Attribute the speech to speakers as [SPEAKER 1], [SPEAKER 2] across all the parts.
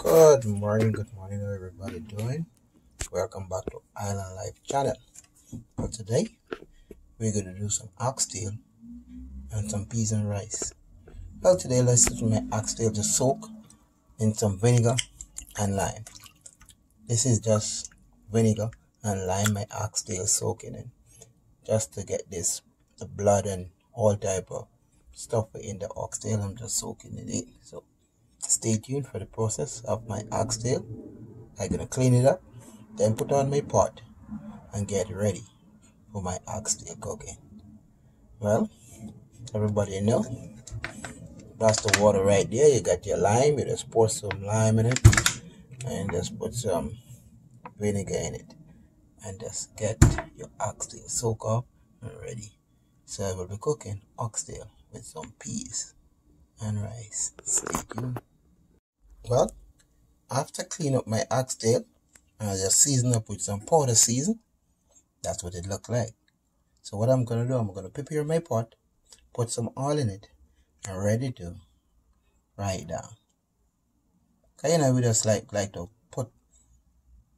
[SPEAKER 1] Good morning, how everybody doing? Welcome back to Island Life channel. For today, we're going to do some oxtail and some peas and rice. Well, today let's use my oxtail to soak in some vinegar and lime. This is just vinegar and lime my oxtail soaking in, just to get the blood and all type of stuff in the oxtail. I'm just soaking it in. So stay tuned for the process of my oxtail. I'm going to clean it up, then put on my pot and get ready for my oxtail cooking. Well, everybody know, that's the water right there. You got your lime, you just pour some lime in it and just put some vinegar in it and just get your oxtail soak up and ready. So I will be cooking oxtail with some peas and rice. Stay tuned. Well, after clean up my oxtail, I just season up with some powder season. That's what it look like. So what I'm going to do, I'm going to prepare my pot, put some oil in it, and ready to fry it down. Okay, we just like to put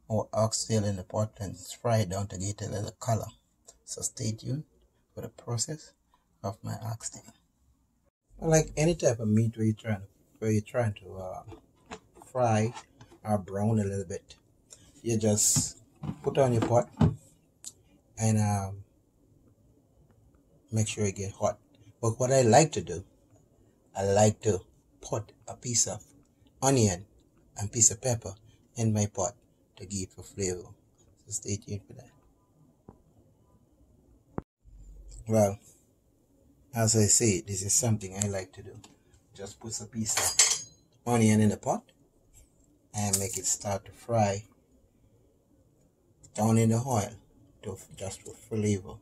[SPEAKER 1] our oxtail in the pot and fry it down to get a little color. So stay tuned for the process of my oxtail. Like any type of meat where you're trying to fry or brown a little bit, you just put on your pot and make sure it get hot. But what I like to do, I like to put a piece of onion and piece of pepper in my pot to give it a flavor. So stay tuned for that. Well, as I say, this is something I like to do. Just put a piece of onion in the pot and make it start to fry down in the oil just for flavor.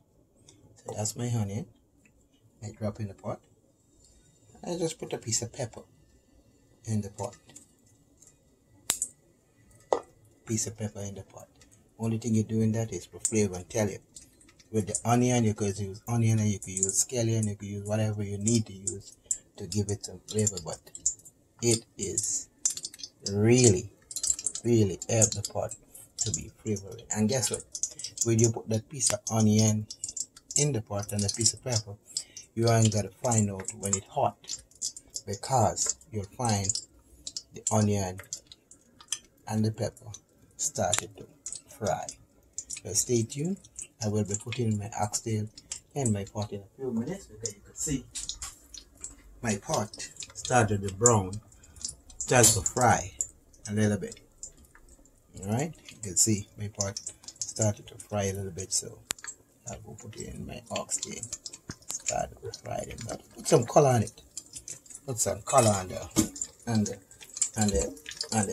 [SPEAKER 1] So that's my onion. I drop in the pot. I just put a piece of pepper in the pot. Piece of pepper in the pot. Only thing you're doing that is for flavor. And tell you, with the onion, you could use onion and you could use scallion, you could use whatever you need to use to give it some flavor. But it is really help the pot to be flavory. And guess what? When you put that piece of onion in the pot and a piece of pepper, you ain't got to find out when it's hot, because you'll find the onion and the pepper started to fry. So stay tuned. I will be putting my oxtail in my pot in a few minutes, because you can see my pot started to brown, started to fry a little bit. Alright, you can see my pot started to fry a little bit, so I will put it in my oxtail. Started to fry it, but put some color on it. Put some color on the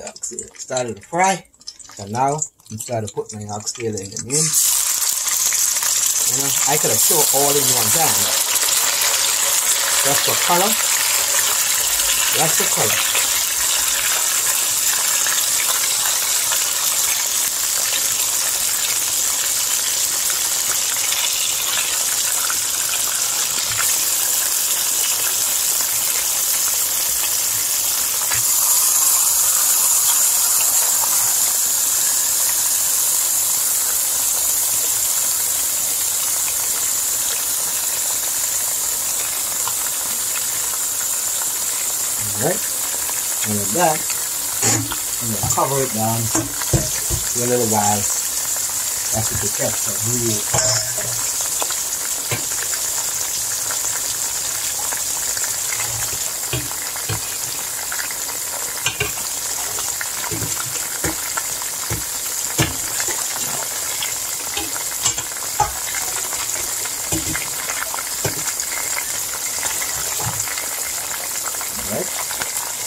[SPEAKER 1] oxtail. Started to fry, so now I'm starting to put my oxtail in the min. I could have shown all in one time, but just for color. That's the color. Alright, and with that, I'm going to cover it down for a little while. That's to protect the real. Alright.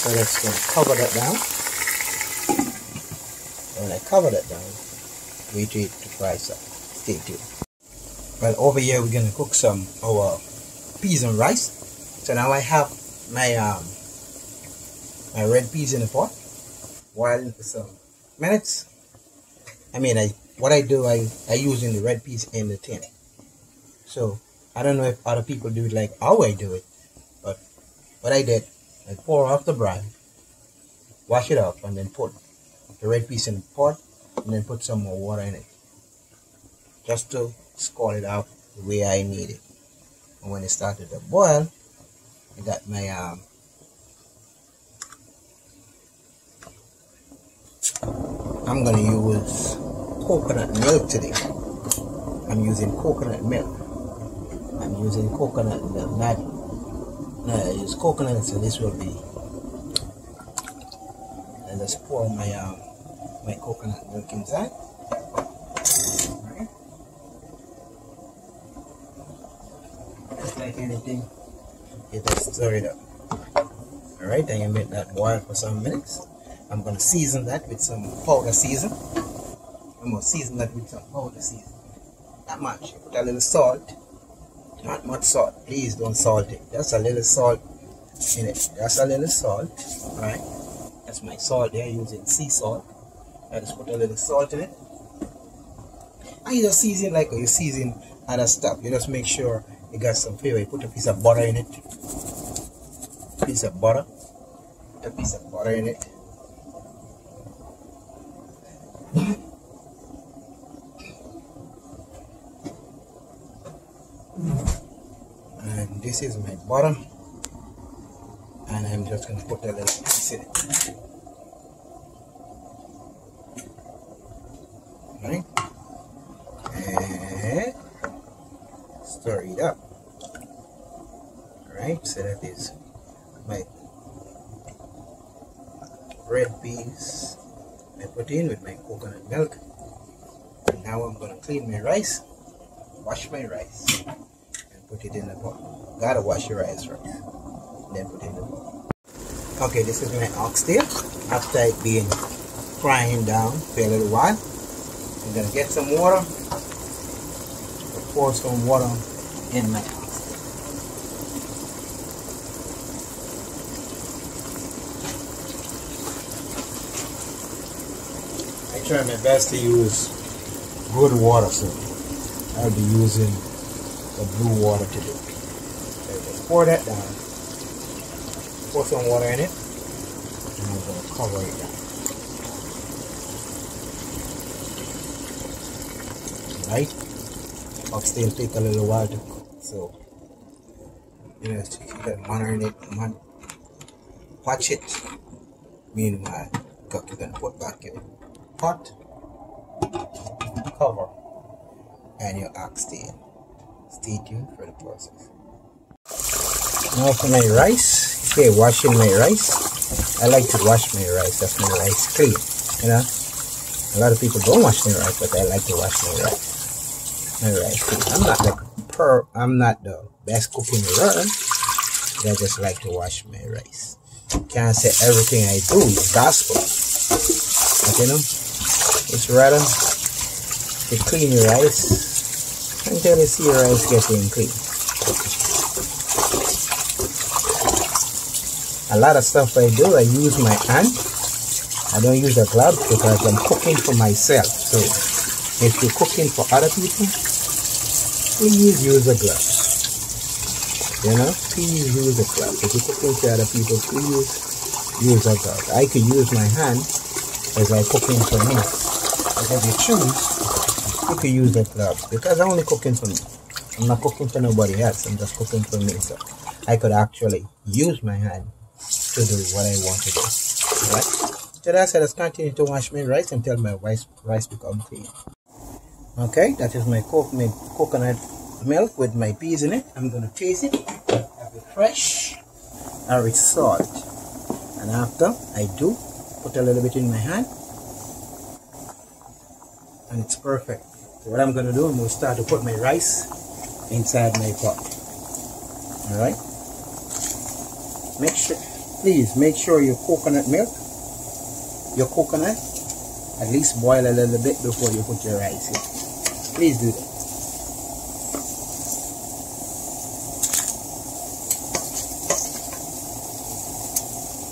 [SPEAKER 1] So that's going to cover that down. When I cover that down, wait for it to fry some. Stay tuned. Well, over here we're going to cook some our peas and rice. So now I have my my red peas in the pot. Boiling for some minutes. What I do, I using the red peas in the tin. So I don't know if other people do it like how I do it, but what I did, I pour off the brine, wash it off, and then put the red piece in the pot, and then put some more water in it, just to scald it out the way I need it. And when it started to boil, I got my I'm gonna use coconut milk today. I'm using coconut milk. I'm using coconut milk. Not I use coconut, so this will be. And just pour my my coconut milk inside. Right. Just like anything, you just stir it up. Alright, then you make that boil for some minutes. I'm gonna season that with some powder season. I'm gonna season that with some powder season. Not much. Put a little salt. Not much salt. Please don't salt it. Just a little salt in it. Just a little salt. Right. That's my salt there, using sea salt. I just put a little salt in it. And you just season like you season other stuff. You just make sure you got some flavor. You put a piece of butter in it. Piece of butter. Put a piece of butter in it. And this is my butter, and I'm just going to put a little piece in it. Right, and stir it up. Right, so that is my red peas I put in with my coconut milk. And now I'm going to clean my rice, wash my rice, and put it in the pot. Gotta wash your rice first, then put it in the pot. Okay, this is my oxtail. After it being frying down for a little while, I'm going to get some water, pour some water in my oxtail. I try my best to use good water, so I'll be using the blue water today. So just pour that down, pour some water in it, and I'm going to cover it down. Right? Oxtail take a little while to cook, so you know, you can monitor it, watch it. Meanwhile, you can put back your pot, cover, and your oxtail. Stay tuned for the process. Now for my rice. Okay, washing my rice. I like to wash my rice. That's my rice clean. You know, a lot of people don't wash their rice, but I like to wash my rice. My rice clean. I'm not the best cook in the world, but I just like to wash my rice. Can't say everything I do is gospel, but you know, it's rather to clean your rice until you see your rice getting clean. A lot of stuff I do, I use my hand. I don't use a glove because I'm cooking for myself. So if you're cooking for other people, please use a glove. You know, please use a glove. If you're cooking for other people, please use a glove. I could use my hand as I'm cooking for me. But if you choose, you could use a glove because I'm only cooking for me. I'm not cooking for nobody else. I'm just cooking for me. So I could actually use my hand to do what I want to do. Alright? So that's it. Let's continue to wash my rice until my rice becomes clean. Okay, that is my coconut milk with my peas in it. I'm going to taste it. Have it fresh or with salt. And after I do, put a little bit in my hand. And it's perfect. So what I'm going to do, I'm going to start to put my rice inside my pot. Alright? Please make sure your coconut milk, your coconut, at least boil a little bit before you put your rice in. Please do that.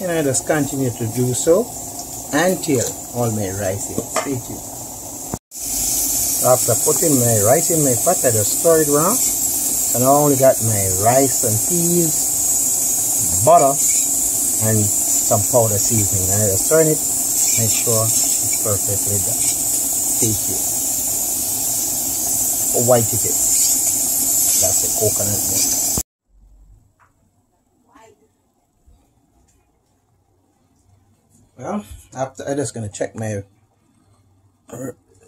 [SPEAKER 1] And I just continue to do so until all my rice is. Stay tuned. After putting my rice in my pot, I just stir it around. And I only got my rice and peas, butter, and some powder seasoning. And I just turn it, make sure it's perfectly done. Stay tuned. How white it is. That's the coconut milk. Well, after I'm just gonna check my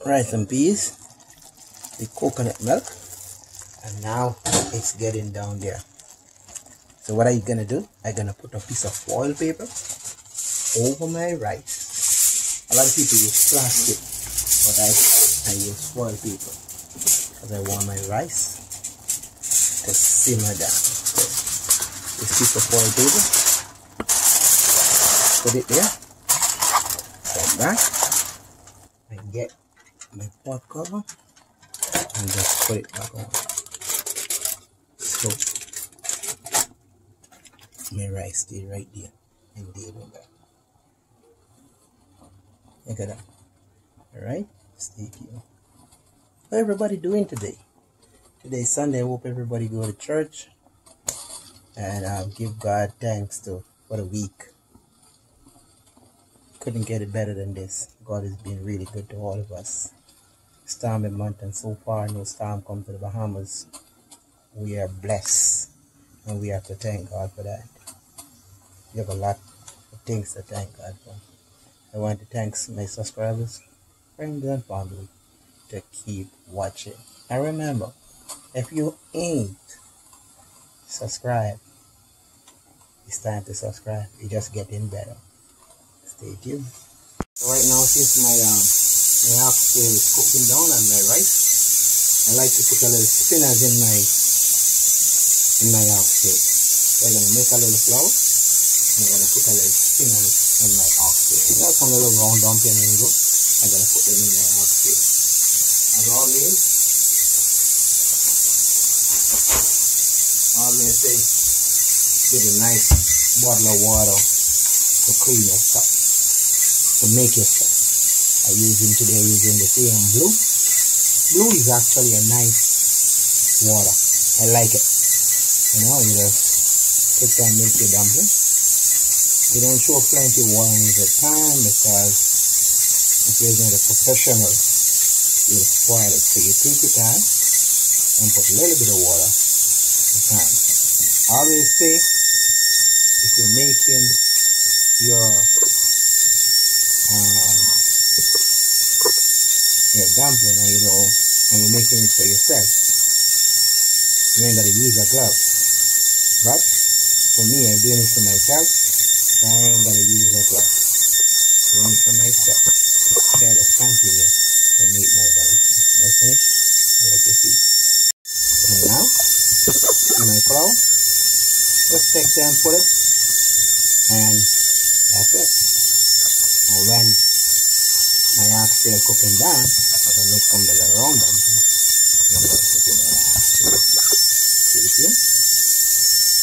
[SPEAKER 1] rice and peas, the coconut milk, and now it's getting down there. So what are you gonna do? I'm gonna put a piece of foil paper over my rice. A lot of people use plastic, but I use foil paper because I want my rice to simmer down. So this piece of foil paper, put it there, like that. I get my pot cover and just put it back on. So my rice stay right there and there with that. Look at that. Alright, stay tuned. How everybody doing today? Today's Sunday. I hope everybody go to church and give God thanks for the week. Couldn't get it better than this. God has been really good to all of us. Stormy month, and so far no storm come to the Bahamas. We are blessed and we have to thank God for that. We have a lot of things to thank God for. I want to thank my subscribers, friends and family to keep watching. And remember, if you ain't subscribed, it's time to subscribe. It's just getting better. Stay tuned. So right now, since my oxtail is cooking down on my rice, I like to put a little spinach in my oxtail. So I'm gonna make a little flour, and I'm gonna put a little spinach in my oxtail. Now some little round dumpling in go. I'm gonna put them in my oxtail. As always say, get a nice bottle of water to clean your stuff, to make your stuff. I'm using the same blue. Blue is actually a nice water. I like it. You know, you just take and make your dumpling. You don't show plenty of water in the pan because if you're not a professional, you'll spoil it. So you take it on and put a little bit of water in the pan. I always say, if you're making your dumpling and you're making it for yourself, you ain't gotta use a glove. But for me, I'm doing it for myself, so I ain't gotta use a glove. Doing it for myself. So I just continue to make my dumpling. Okay? I like to see. And now, in my flour, just take them and put it, and that's it. And when my oxtail cooking down, I'm going to make some little round them, and I'm going to put it in my oxtail. See?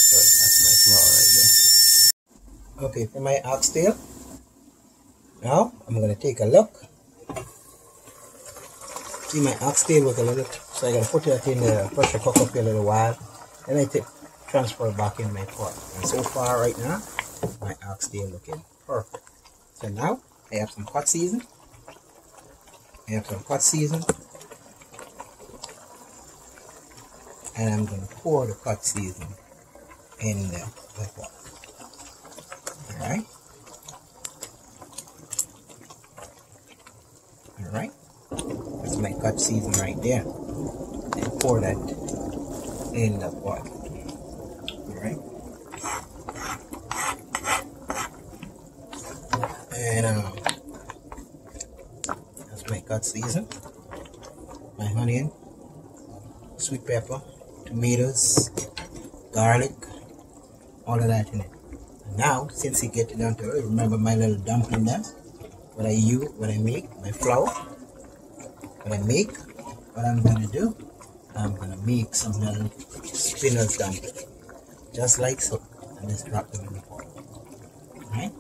[SPEAKER 1] So that's my flour right there. Okay, for my oxtail, now I'm going to take a look. See, my oxtail was a little, so I got to put it in the pressure cooker for a little while, then I transfer it back in my pot. And so far right now, my oxtail looking perfect. So now I have some hot season. And I'm going to pour the hot season in the pot. Alright. Alright. That's my hot season right there. And pour that in the pot. Alright. And that's my cut season, my onion, sweet pepper, tomatoes, garlic, all of that in it. And now, since you get it down to it, remember my little dumpling there, what I make, my flour, what I'm gonna do, I'm gonna make some little spinach dumpling, just like so, and just drop them in the pot. Alright?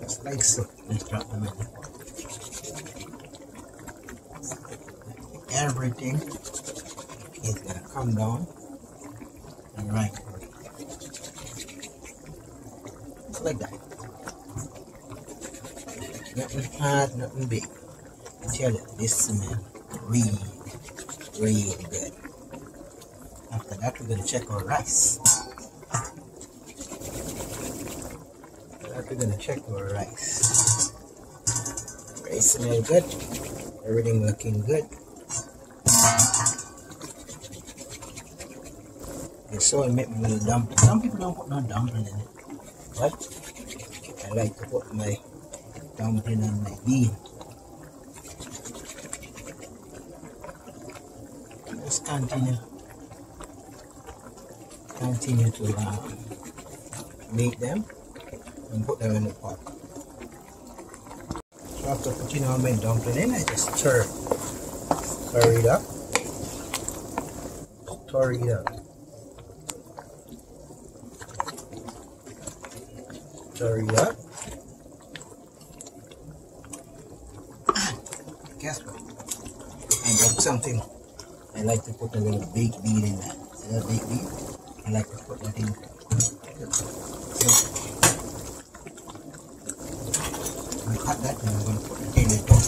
[SPEAKER 1] Just like so. Let's drop them in the pot. Everything is gonna come down and right. like that. Nothing hard, nothing big. I tell you, this smells really, really good. After that, we're gonna check our rice. After that, we're gonna check our rice. Rice smells good. Everything looking good. Okay, so I make my little dumpling. Some people don't put no dumpling in it, but I like to put my dumpling on my bean. Just continue to make them and put them in the pot. So after putting all my dumpling in, I just stir it up. Stir it up. Stir it up. Guess what? I got something. I like to put a little baked bean in that. See that baked bean? I like to put that in. I cut that and I'm going to put it in the pot.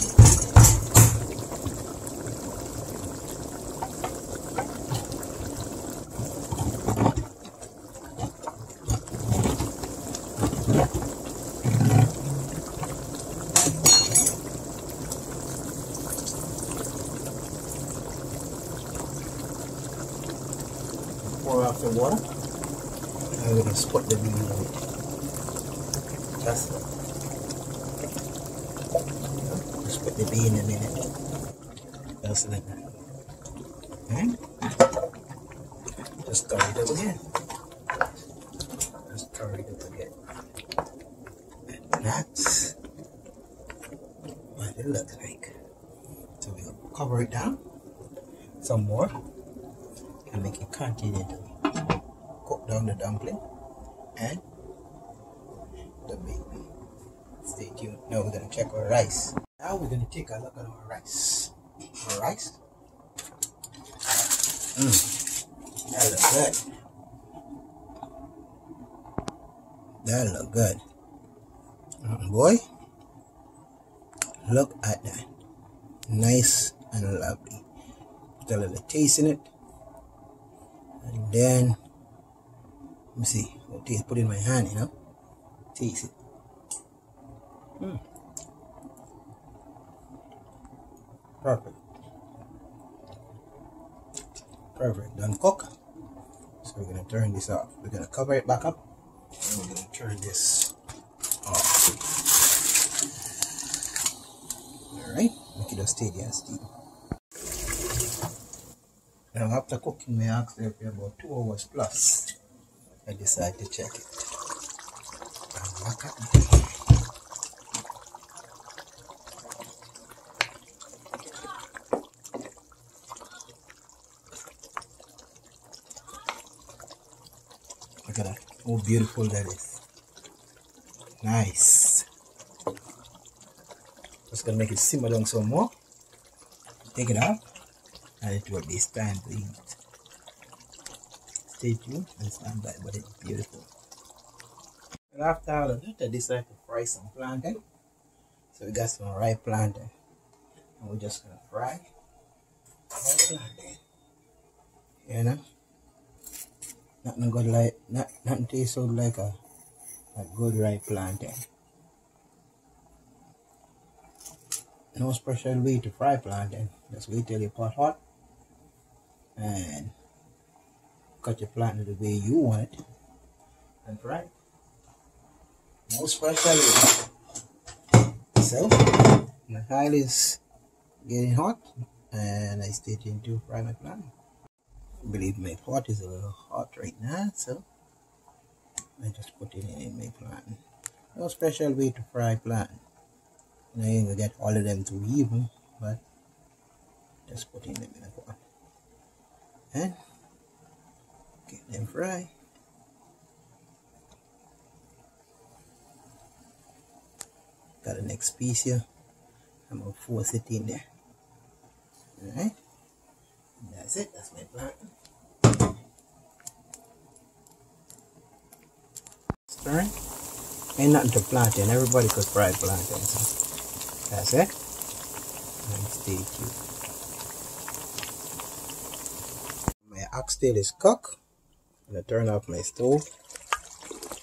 [SPEAKER 1] Pour off the water. I'm going to split the bean in it. Just put the bean in it. Just like that. And just stir it up again. Just stir it up again. And that's what it looks like. So we'll cover it down some more and make it continue to cook down the dumpling and the baby. Stay tuned. Now we're going to check our rice. Now we're going to take a look at our rice. Our rice. That looks good. That looks good. Boy, look at that. Nice and lovely. Put a little taste in it. And then, let me see. I'll taste, put it in my hand, you know. Taste it. Perfect. Perfect. Done cook. So we're going to turn this off. We're going to cover it back up. And we're going to turn this off. Alright. Make it just steady and steam. Now after cooking my oxtail for about 2 hours plus, I decide to check it. And look at that. Look at that. How beautiful that is. Nice. Just gonna make it simmer down some more. Take it out. And it will be time to eat. Stay tuned and stand by, but it's beautiful. And after all of that, I decided to fry some plantain. So we got some ripe plantain. And we're just gonna fry our plantain. You know? Nothing good like, nothing tastes so like a good ripe plantain. No special way to fry plantain. Just wait till your pot hot. And cut your plantain the way you want it and fry it. No special way. So my oil is getting hot and I stay tuned to fry my plantain. I believe my pot is a little hot right now, so I just put it in my plantain. No special way to fry plantain. You ain't gonna get all of them too even, but just put in them in a pot. And get them fry. Got the next piece here. I'm gonna force it in there. Alright. That's it, that's my plantain. Stirring. Ain't nothing to plantain. Everybody could fry plantain. So that's it. And stay tuned. My oxtail is cooked. I'm gonna turn off my stove,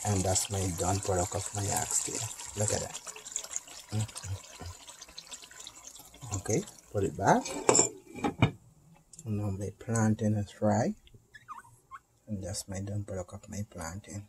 [SPEAKER 1] and that's my done product of my oxtail. Look at that. Okay, put it back. And now my plantain is fried, and that's my done product of my plantain.